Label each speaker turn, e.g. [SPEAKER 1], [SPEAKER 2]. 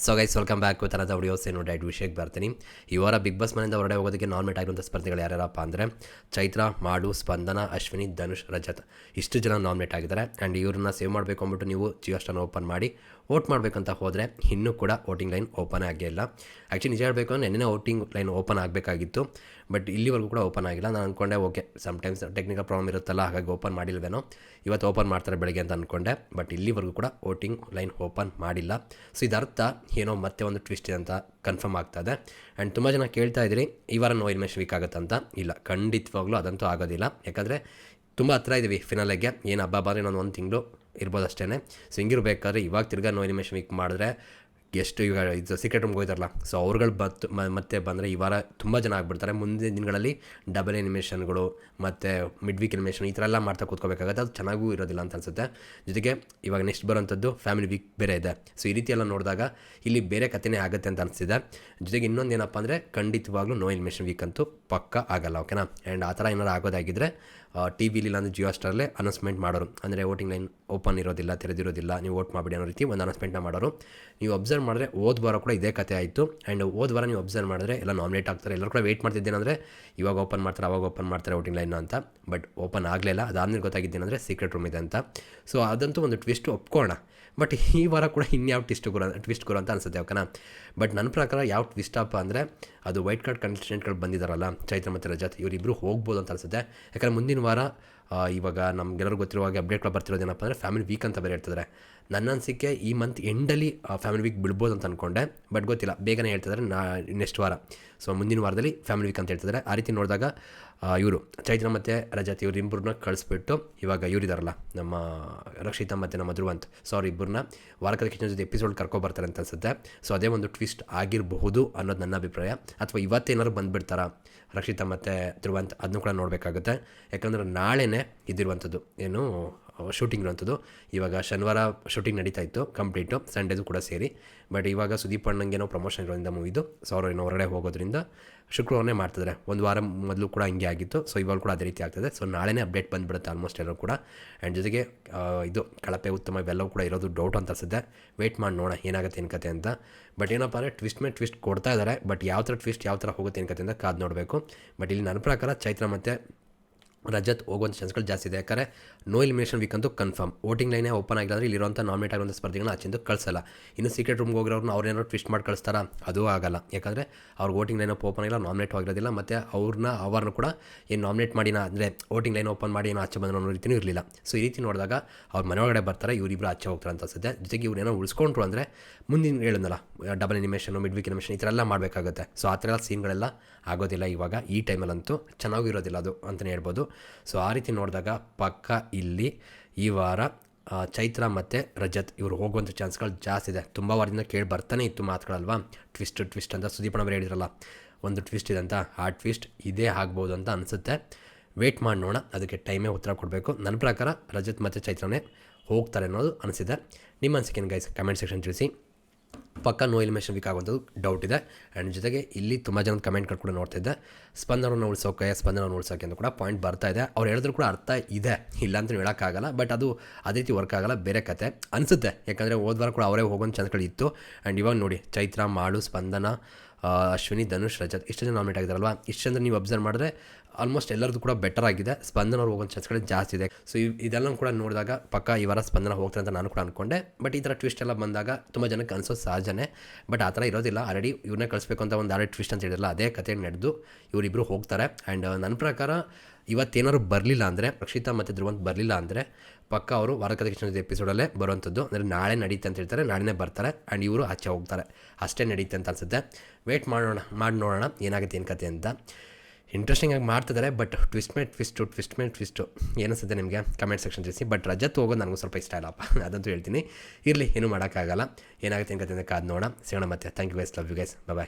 [SPEAKER 1] So guys welcome back with another videos. ಏನು ಡೈಟ್ ವಿಷಯಕ್ಕೆ ಬರ್ತೀನಿ. ಈ ವಾರ ಬಿಗ್ ಬಾಸ್ ಮನೆಯಿಂದ ಹೊರಗಡೆ ಹೋಗೋದಕ್ಕೆ ನಾಮಿನೇಟ್ ಆಗಿರುವಂಥ ಸ್ಪರ್ಧಿಗಳು ಯಾರ್ಯಾರಪ್ಪ ಅಂದರೆ ಚೈತ್ರ, ಮಾಡು, ಸ್ಪಂದನ, ಅಶ್ವಿನಿ, ಧನುಷ್, ರಜತ್ ಇಷ್ಟು ಜನ ನಾಮಿನೇಟ್ ಆಗಿದ್ದಾರೆ. ಆ್ಯಂಡ್ ಇವ್ರನ್ನ ಸೇವ್ ಮಾಡಬೇಕು ಅಂದ್ಬಿಟ್ಟು ನೀವು ಜಿಯೋ ಸ್ಟಾರ್ನ ಓಪನ್ ಮಾಡಿ ವೋಟ್ ಮಾಡಬೇಕಂತ ಹೋದರೆ ಇನ್ನೂ ಕೂಡ ವೋಟಿಂಗ್ ಲೈನ್ ಓಪನ್ ಆಗೇ ಇಲ್ಲ. ಆ್ಯಕ್ಚುಲಿ ನಿಜ ಹೇಳಬೇಕು ಅಂದರೆ ನೆನ್ನೆ ವೋಟಿಂಗ್ ಲೈನ್ ಓಪನ್ ಆಗಬೇಕಾಗಿತ್ತು, ಬಟ್ ಇಲ್ಲಿವರೆಗೂ ಕೂಡ ಓಪನ್ ಆಗಿಲ್ಲ. ನಾನು ಅಂದ್ಕೊಂಡೆ ಓಕೆ ಸಮ್ಟೈಮ್ಸ್ ಟೆಕ್ನಿಕಲ್ ಪ್ರಾಬ್ಲಮ್ ಇರುತ್ತಲ್ಲ, ಹಾಗಾಗಿ ಓಪನ್ ಮಾಡಿಲ್ವೇನೋ, ಇವತ್ತು ಓಪನ್ ಮಾಡ್ತಾರೆ ಬೆಳಗ್ಗೆ ಅಂತ ಅಂದ್ಕೊಂಡೆ. ಬಟ್ ಇಲ್ಲಿವರೆಗೂ ಕೂಡ ವೋಟಿಂಗ್ ಲೈನ್ ಓಪನ್ ಮಾಡಿಲ್ಲ. ಸೊ ಇದರ್ಥ ಏನೋ ಮತ್ತೆ ಒಂದು ಟ್ವಿಸ್ಟ್ ಇದೆ ಅಂತ ಕನ್ಫರ್ಮ್ ಆಗ್ತಾಯಿದೆ. ಆ್ಯಂಡ್ ತುಂಬ ಜನ ಕೇಳ್ತಾ ಇದ್ದೀರಿ ಈ ವಾರ ನೋ ಎಲಿಮಿನೇಷನ್ ವೀಕ್ ಆಗುತ್ತಂತ. ಇಲ್ಲ, ಖಂಡಿತವಾಗ್ಲೂ ಅದಂತೂ ಆಗೋದಿಲ್ಲ. ಯಾಕಂದರೆ ತುಂಬ ಹತ್ರ ಇದ್ದೀವಿ ಫಿನಾಲೆಗೆ. ಏನು ಹಬ್ಬ ಬಾರಿ ಇನ್ನೊಂದು 1 ತಿಂಗಳು ಇರ್ಬೋದು ಅಷ್ಟೇ. ಸೊ ಹಿಂಗಿರ್ಬೇಕಾದ್ರೆ ಇವಾಗ ತಿರ್ಗಾ ನೋ ಎಲಿಮಿನೇಷನ್ ವೀಕ್ ಮಾಡಿದ್ರೆ ಎಷ್ಟು ಈಗ ಇದು ಸೀಕ್ರೆಟ್ ರೂಮ್ಗೆ ಹೋಯ್ತಾರಲ್ಲ, ಸೊ ಅವ್ರುಗಳು ಮತ್ತೆ ಬಂದರೆ ಈ ವಾರ ತುಂಬ ಜನ ಆಗಿಬಿಡ್ತಾರೆ. ಮುಂದಿನ ದಿನಗಳಲ್ಲಿ ಡಬಲ್ ಎನಿಮೇಷನ್ಗಳು ಮತ್ತು ಮಿಡ್ ವೀಕ್ ಎನಿಮೇಷನ್ ಈ ಥರ ಎಲ್ಲ ಮಾಡ್ತಾ ಕೂತ್ಕೋಬೇಕಾಗತ್ತೆ. ಅದು ಚೆನ್ನಾಗೂ ಇರೋದಿಲ್ಲ ಅಂತ ಅನಿಸುತ್ತೆ. ಜೊತೆಗೆ ಇವಾಗ ನೆಕ್ಸ್ಟ್ ಬರೋಂಥದ್ದು ಫ್ಯಾಮಿಲಿ ವೀಕ್ ಬೇರೆ ಇದೆ. ಸೊ ಈ ರೀತಿ ಎಲ್ಲ ನೋಡಿದಾಗ ಇಲ್ಲಿ ಬೇರೆ ಕಥೆನೇ ಆಗುತ್ತೆ ಅಂತ ಅನಿಸ್ತಿದೆ. ಜೊತೆಗೆ ಇನ್ನೊಂದು ಏನಪ್ಪ ಅಂದರೆ ಖಂಡಿತವಾಗ್ಲೂ ನೋ ಎನಿಮೇಷನ್ ವೀಕ್ ಅಂತೂ ಪಕ್ಕ ಆಗಲ್ಲ, ಓಕೆನಾ. ಆ್ಯಂಡ್ ಆ ಥರ ಏನಾರು ಆಗೋದಾಗಿದ್ದರೆ ಟಿ ವಿಲಿ ಇಲ್ಲಾಂದರೆ ಜಿಯೋ ಸ್ಟಾರಲ್ಲೇ ಅನೌನ್ಸ್ಮೆಂಟ್ ಮಾಡೋರು. ಅಂದರೆ ವೋಟಿಂಗ್ ಲೈನ್ ಓಪನ್ ಇರೋದಿಲ್ಲ, ತೆರೆದಿರೋದಿಲ್ಲ, ನೀವು ವೋಟ್ ಮಾಡಿಬಿಡಿ ಅನ್ನೋ ರೀತಿ ಒಂದು ಅನೌನ್ಸ್ಮೆಂಟ್ನ ಮಾಡೋರು. ನೀವು ಅಬ್ಸರ್ವ್ ಮಾಡಿದ್ರೆ ಹೋದ ವಾರ ಕೂಡ ಇದೇ ಕಥೆ ಆಯಿತು. ಆ್ಯಂಡ್ ಹೋದ ವಾರ ನೀವು ಅಬ್ಸರ್ವ್ ಮಾಡಿದ್ರೆ ಎಲ್ಲ ನಾಮಿನೇಟ್ ಆಗ್ತಾರೆ. ಎಲ್ಲರೂ ಕೂಡ ವೆಯ್ಟ್ ಮಾಡ್ತಿದ್ದೇನೆಂದರೆ ಇವಾಗ ಓಪನ್ ಮಾಡ್ತಾರೆ, ಅವಾಗ ಓಪನ್ ಮಾಡ್ತಾರೆ ವೋಟಿಂಗ್ ಲೈನ್ ಅಂತ. ಬಟ್ ಓಪನ್ ಆಗಲಿಲ್ಲ. ಅದಾದ್ಮೇಲೆ ಗೊತ್ತಾಗಿದ್ದೇನೆಂದರೆ ಸೀಕ್ರೆಟ್ ರೂಮ್ ಇದೆ ಅಂತ. ಸೊ ಅದಂತೂ ಒಂದು ಟ್ವಿಸ್ಟ್ ಒಪ್ಕೊಳ್ಳೋಣ. ಬಟ್ ಈ ವಾರ ಕೂಡ ಇನ್ಯಾವ ಟ್ವಿಸ್ಟ್ ಗುರು ಅಂತ ಅನಿಸುತ್ತೆ, ಓಕೆನಾ. ಬಟ್ ನನ್ನ ಪ್ರಕಾರ ಯಾವ ಟ್ವಿಸ್ಟ್ ಅಪ್ಪ ಅಂದರೆ ಅದು ವೈಟ್ ಕಾರ್ಡ್ ಕಂಟೆಸ್ಟೆಂಟ್ಗಳು ಬಂದಿದ್ದಾರಲ್ಲ, ಚೈತ್ರ ಮತ್ತು ರಜತ್, ಇವರಿಬ್ಬರು ಹೋಗ್ಬೋದು ಅಂತ ಅನಿಸುತ್ತೆ. ಯಾಕಂದರೆ ಮುಂದಿನ ವಾರ ಇವಾಗ ನಮಗೆಲ್ಲರೂ ಗೊತ್ತಿರುವ ಹಾಗೆ ಅಪ್ಡೇಟ್ಗಳು ಬರ್ತಿರೋದೇನಪ್ಪ ಅಂದರೆ ಫ್ಯಾಮಿಲಿ ವೀಕ್ ಅಂತ ಬೇರೆ ಇರ್ತಿದ್ದಾರೆ. ನನ್ನ ಅನಿಸಿಕೆ ಈ ಮಂತ್ ಎಂಡಲ್ಲಿ ಫ್ಯಾಮಿಲಿ ವೀಕ್ ಬಿಡ್ಬೋದು ಅಂತ ಅಂದ್ಕೊಂಡೆ, ಬಟ್ ಗೊತ್ತಿಲ್ಲ, ಬೇಗನೆ ಹೇಳ್ತಿದ್ದಾರೆ ನೆಕ್ಸ್ಟ್ ವಾರ. ಸೊ ಮುಂದಿನ ವಾರದಲ್ಲಿ ಫ್ಯಾಮಿಲಿ ವೀಕ್ ಅಂತ ಹೇಳ್ತಿದ್ದಾರೆ. ಆ ರೀತಿ ನೋಡಿದಾಗ ಇವರು ಚೈತ್ರ ಮತ್ತು ರಜತ್ ಇವ್ರಿಬ್ಬರನ್ನ ಕಳಿಸ್ಬಿಟ್ಟು ಇವಾಗ ಇವರಿದಾರಲ್ಲ ನಮ್ಮ ರಕ್ಷಿತಾ ಮತ್ತು ನಮ್ಮ ಧ್ರುವಂತ್, ಸೊ ಅವ್ರಿಬ್ಬರನ್ನ ವಾರಕದ ಕಿಚನ್ ಜೊತೆ ಎಪಿಸೋಡ್ ಕರ್ಕೊಬರ್ತಾರೆ ಅಂತ ಅನಿಸುತ್ತೆ. ಸೊ ಅದೇ ಒಂದು ಟ್ವಿಸ್ಟ್ ಆಗಿರಬಹುದು ಅನ್ನೋದು ನನ್ನ ಅಭಿಪ್ರಾಯ. ಅಥವಾ ಇವತ್ತೇನಾದ್ರು ಬಂದುಬಿಡ್ತಾರಾ ರಕ್ಷಿತಾ ಮತ್ತು ಧ್ರುವಂತ್, ಅದನ್ನು ಕೂಡ ನೋಡಬೇಕಾಗುತ್ತೆ. ಯಾಕಂದರೆ ನಾಳೆನೇ ಇದ್ದಿರುವಂಥದ್ದು ಏನು ಶೂಟಿಂಗ್ ಇರುವಂಥದ್ದು. ಇವಾಗ ಶನಿವಾರ ಶೂಟಿಂಗ್ ನಡೀತಾ ಇತ್ತು ಕಂಪ್ಲೀಟು, ಸಂಡೇದು ಕೂಡ ಸೇರಿ. ಬಟ್ ಇವಾಗ ಸುದೀಪ್ ಅಣ್ಣಂಗೇನೋ ಪ್ರಮೋಷನ್ ಇರೋದ್ರಿಂದ ಮೂವಿದು, ಸೊ ಅವರು ಏನೋ ಹೊರಗಡೆ ಹೋಗೋದ್ರಿಂದ ಶುಕ್ರವಾರನೇ ಮಾಡ್ತಿದ್ದಾರೆ. ಒಂದು ವಾರ ಮೊದಲು ಕೂಡ ಹಿಂಗೆ ಆಗಿತ್ತು. ಸೊ ಇವಾಗ ಕೂಡ ಅದೇ ರೀತಿ ಆಗ್ತದೆ. ಸೊ ನಾಳೆನೇ ಅಪ್ಡೇಟ್ ಬಂದುಬಿಡುತ್ತೆ ಆಲ್ಮೋಸ್ಟ್ ಎಲ್ಲರೂ ಕೂಡ. ಆ್ಯಂಡ್ ಜೊತೆಗೆ ಇದು ಕಳಪೆ ಉತ್ತಮ ಇವೆಲ್ಲವೂ ಕೂಡ ಇರೋದು ಡೌಟ್ ಅಂತ ಅನಿಸುತ್ತೆ. ವೆಯ್ಟ್ ಮಾಡಿ ನೋಡೋಣ ಏನಾಗುತ್ತೆ ಏನು ಕತೆ ಅಂತ. ಬಟ್ ಏನಪ್ಪ ಅಂದರೆ ಟ್ವಿಸ್ಟ್ ಮೇಲೆ ಟ್ವಿಸ್ಟ್ ಕೊಡ್ತಾ ಇದ್ದಾರೆ. ಬಟ್ ಯಾವ ಥರ ಟ್ವಿಸ್ಟ್ ಯಾವ ಥರ ಹೋಗುತ್ತೆ ಏನು ಕತೆ ಅಂತ ಕಾದು ನೋಡಬೇಕು. ಬಟ್ ಇಲ್ಲಿ ನನ್ನ ಪ್ರಕಾರ ಚೈತ್ರ ಮತ್ತು ರಜತ್ ಹೋಗುವಂಥ ಚಾನ್ಸ್ಗಳು ಜಾಸ್ತಿ ಇದೆ. ಯಾಕಂದರೆ ನೋ ಎಲಿಮಿನೇಷನ್ ವೀಕ್ ಅಂತೂ ಕನ್ಫರ್ಮ್. ವೋಟಿಂಗ್ ಲೈನೇ ಓಪನ್ ಆಗಿಲ್ಲ ಅಂದರೆ ಇಲ್ಲಿರುವಂಥ ನಾಮಿನೇಟ್ ಆಗಿರುವಂಥ ಸ್ಪರ್ಧಿಗಳನ್ನ ಆಚೆಂದು ಕಳಿಸಲ್ಲ. ಇನ್ನು ಸೀಕ್ರೆಟ್ ರೂಮ್ಗೆ ಹೋಗಿರೋರ್ನ ಅವ್ರೇನಾದ್ರು ಟ್ವಿಸ್ಟ್ ಮಾಡಿ ಕಳಿಸ್ತಾರಾ, ಅದು ಆಗಲ್ಲ. ಯಾಕಂದರೆ ಅವ್ರಿಗೆ ವೋಟಿಂಗ್ ಲೈನ್ ಓಪನ್ ಆಗಿಲ್ಲ, ನಾಮಿನೇಟ್ ಆಗಿರೋದಿಲ್ಲ. ಮತ್ತು ಅವ್ರನ್ನ ಕೂಡ ಏನು ನಾಮಿನೇಟ್ ಮಾಡಿನ ಅಂದರೆ ವೋಟಿಂಗ್ ಲೈನ್ ಓಪನ್ ಮಾಡಿ ಏನೋ ಆಚೆ ಬಂದರೂ ಅನ್ನೋ ರೀತಿಯೂ ಇರಲಿಲ್ಲ. ಸೊ ಈ ರೀತಿ ನೋಡಿದಾಗ ಅವ್ರ ಮನೆಯೊಳಗಡೆ ಬರ್ತಾರೆ, ಇವರಿಬ್ಬರು ಆಚೆ ಹೋಗ್ತಾರೆ ಅಂತ ಅನಿಸುತ್ತೆ. ಜೊತೆಗೆ ಇವ್ರೇನೋ ಉಳಿಸ್ಕೊಂಡ್ರು ಅಂದರೆ ಮುಂದಿನ ಹೇಳಿದ್ನಲ್ಲ ಡಬಲ್ ಎನಿಮೇಷನು ಮಿಡ್ ವೀಕ್ ಎನಿಮೇಷನ್ ಈ ಥರ ಎಲ್ಲ ಮಾಡಬೇಕಾಗುತ್ತೆ. ಸೊ ಆ ಥರ ಎಲ್ಲ ಸೀನ್ಗಳೆಲ್ಲ ಆಗೋದಿಲ್ಲ ಇವಾಗ ಈ ಟೈಮಲ್ಲಂತೂ, ಚೆನ್ನಾಗಿರೋದಿಲ್ಲ ಅದು ಅಂತಲೇ ಹೇಳ್ಬೋದು. ಸೊ ಆ ರೀತಿ ನೋಡಿದಾಗ ಪಕ್ಕ ಇಲ್ಲಿ ಈ ವಾರ ಚೈತ್ರ ಮತ್ತು ರಜತ್ ಇವರು ಹೋಗುವಂಥ ಚಾನ್ಸ್ಗಳು ಜಾಸ್ತಿ ಇದೆ. ತುಂಬ ವಾರದಿಂದ ಕೇಳಿ ಬರ್ತಾನೆ ಇತ್ತು ಮಾತುಗಳಲ್ವಾ, ಟ್ವಿಸ್ಟ್ ಅಂತ ಸುದೀಪಣ್ಣ ಬೇರೆ ಹೇಳಿದ್ರಲ್ಲ ಒಂದು ಟ್ವಿಸ್ಟ್ ಇದೆ ಅಂತ. ಆ ಟ್ವಿಸ್ಟ್ ಇದೇ ಆಗ್ಬೋದು ಅಂತ ಅನಿಸುತ್ತೆ. ವೆಯ್ಟ್ ಮಾಡಿ ನೋಡೋಣ, ಅದಕ್ಕೆ ಟೈಮೇ ಉತ್ತರ ಕೊಡಬೇಕು. ನನ್ನ ಪ್ರಕಾರ ರಜತ್ ಮತ್ತು ಚೈತ್ರನೇ ಹೋಗ್ತಾರೆ ಅನ್ನೋದು ಅನಿಸಿದೆ. ನಿಮ್ಮ ಅನಿಸಿಕೆ ಗೈಸ್ ಕಮೆಂಟ್ ಸೆಕ್ಷನ್ ತಿಳಿಸಿ. ಪಕ್ಕ ನೋ ಎಲಿಮಿನೇಷನ್ ವೀಕ್ ಆಗುವಂಥದ್ದು ಡೌಟ್ ಇದೆ. ಆ್ಯಂಡ್ ಜೊತೆಗೆ ಇಲ್ಲಿ ತುಂಬ ಜನದ ಕಮೆಂಟ್ಗಳು ಕೂಡ ನೋಡ್ತಿದ್ದೆ, ಸ್ಪಂದನವನ್ನು ಉಳಿಸೋಕೆ ಅಂತ ಕೂಡ ಪಾಯಿಂಟ್ ಬರ್ತಾ ಇದೆ. ಅವ್ರು ಹೇಳಿದ್ರು ಕೂಡ ಅರ್ಥ ಇದೆ, ಇಲ್ಲ ಅಂತ ಹೇಳೋಕ್ಕಾಗಲ್ಲ. ಬಟ್ ಅದು ಅದೇ ರೀತಿ ವರ್ಕ್ ಆಗೋಲ್ಲ, ಬೇರೆ ಕತೆ ಅನಿಸುತ್ತೆ. ಯಾಕಂದರೆ ಹೋದ್ವಾರ ಕೂಡ ಅವರೇ ಹೋಗೋಂಥ ಚಾನ್ಸ್ಗಳು ಇತ್ತು. ಆ್ಯಂಡ್ ಇವಾಗ ನೋಡಿ ಚೈತ್ರ, ಮಾಡು, ಸ್ಪಂದನ, ಅಶ್ವಿನಿ, ಧನುಷ್, ರಜತ್ ಇಷ್ಟು ಜನ ನಾಮಿನೇಟ್ ಆಗಿದ್ದಾರಲ್ವ. ಇಷ್ಟಂದ್ರೆ ನೀವು ಅಬ್ಸರ್ವ್ ಮಾಡಿದ್ರೆ ಆಲ್ಮೋಸ್ಟ್ ಎಲ್ಲರದ್ದು ಕೂಡ ಬೆಟರ್ ಆಗಿದೆ. ಸ್ಪಂದನ ಅವ್ರು ಹೋಗೋಂಥ ಚಾನ್ಸ್ಗಳು ಜಾಸ್ತಿ ಇದೆ. ಸೊ ಇದೆಲ್ಲ ಕೂಡ ನೋಡಿದಾಗ ಪಕ್ಕ ಈ ವಾರ ಸ್ಪಂದನ ಹೋಗ್ತಾರೆ ಅಂತ ನಾನು ಕೂಡ ಅಂದ್ಕೊಂಡೆ. ಬಟ್ ಈ ಥರ ಟ್ವಿಸ್ಟ್ ಎಲ್ಲ ಬಂದಾಗ ತುಂಬ ಜನಕ್ಕೆ ಅನಿಸೋದು ಸಹಜನೇ. ಬಟ್ ಆ ಥರ ಇರೋದಿಲ್ಲ. ಆಲ್ರೆಡಿ ಇವ್ರನ್ನೇ ಕಳಿಸ್ಬೇಕು ಅಂತ ಒಂದು ಆಲ್ರೆಡಿ ಟ್ವಿಸ್ಟ್ ಅಂತ ಹೇಳಿರಲ್ಲ, ಅದೇ ಕತೆ ನಡೆದು ಇವರಿಬ್ಬರು ಹೋಗ್ತಾರೆ. ಆ್ಯಂಡ್ ನನ್ನ ಪ್ರಕಾರ ಇವತ್ತೇನಾದ್ರು ಬರಲಿಲ್ಲ ಅಂದರೆ ರಕ್ಷಿತಾ ಮತ್ತು ಧ್ರುವಂತ್ ಬರಲಿಲ್ಲ ಅಂದರೆ ಪಕ್ಕ ಅವರು ವಾರಕದ ಕಿಚನ್ ಎಪಿಸೋಡಲ್ಲೇ ಬರುವಂಥದ್ದು. ಅಂದರೆ ನಾಳೆ ನಡೀತೆ ಅಂತ ಹೇಳ್ತಾರೆ, ನಾಳೆನೇ ಬರ್ತಾರೆ. ಆ್ಯಂಡ್ ಇವರು ಆಚೆ ಹೋಗ್ತಾರೆ, ಅಷ್ಟೇ ನಡೀತೆ ಅಂತ ಅನಿಸುತ್ತೆ. ವೆಯ್ಟ್ ಮಾಡಿ ನೋಡೋಣ ಏನಾಗುತ್ತೆ ಏನು ಕತೆ ಅಂತ. ಇಂಟ್ರೆಸ್ಟಿಂಗ್ ಆಗಿ ಮಾಡ್ತಿದ್ದಾರೆ. ಬಟ್ ಟ್ವಿಸ್ಟ್ ಮೇಲೆ ಟ್ವಿಸ್ಟು ಏನಿಸುತ್ತೆ ನಿಮಗೆ ಕಮೆಂಟ್ ಸೆಕ್ಷನ್ ತಿಳಿಸಿ. ಬಟ್ ರಜತ್ ಹೋಗೋದು ನನಗೂ ಸ್ವಲ್ಪ ಇಷ್ಟ ಇಲ್ಲಪ್ಪ, ಅದಂತೂ ಹೇಳ್ತೀನಿ. ಇರಲಿ, ಏನೂ ಮಾಡೋಕ್ಕಾಗಲ್ಲ. ಏನಾಗುತ್ತೆ ಏನು ಕತೆ ಅಂತ ಕಾದು ನೋಡೋಣ. ಸಿಗೋಣ ಮತ್ತೆ. Thank you guys, love you guys, bye.